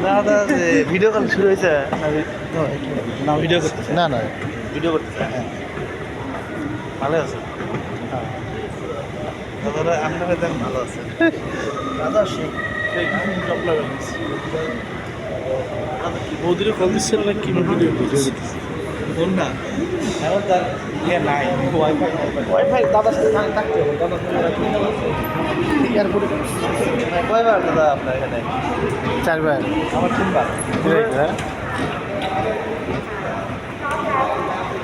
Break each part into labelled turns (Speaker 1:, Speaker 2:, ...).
Speaker 1: দাদা যে video call শুরু হয়েছে না ভিডিও করতেছে
Speaker 2: না না
Speaker 1: ভিডিও করতেছে হ্যাঁ ভালো আছে হ্যাঁ দাদা আপনারা দেন ভালো আছে দাদা সেই
Speaker 3: বৌদিরে কল দিচ্ছেন না কি ভিডিও করতেছে
Speaker 1: ফোন না এখন তার ইয়ে নাই ওয়াইফাই ওয়াইফাই দাদার সাথে থাকতে হবে দাদা এয়ারপোর্টে কয়বার দাদা আপনার এখানে
Speaker 2: 4 বার
Speaker 1: আমার 3 বার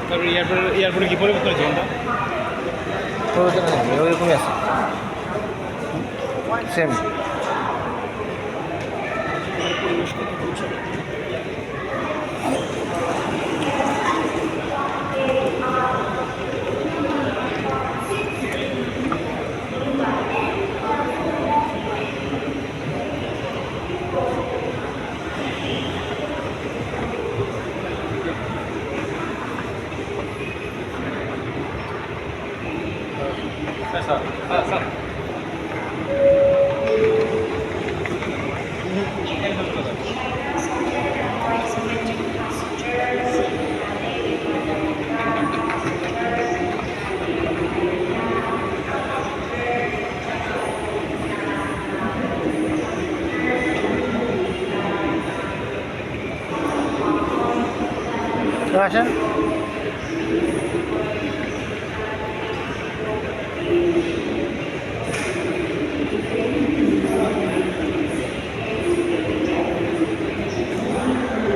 Speaker 3: তারপরে এয়ারপোর্টে কি পরিবর্তন হয়েছে কোনটা
Speaker 2: ওইরকমই আছে সেম আসেন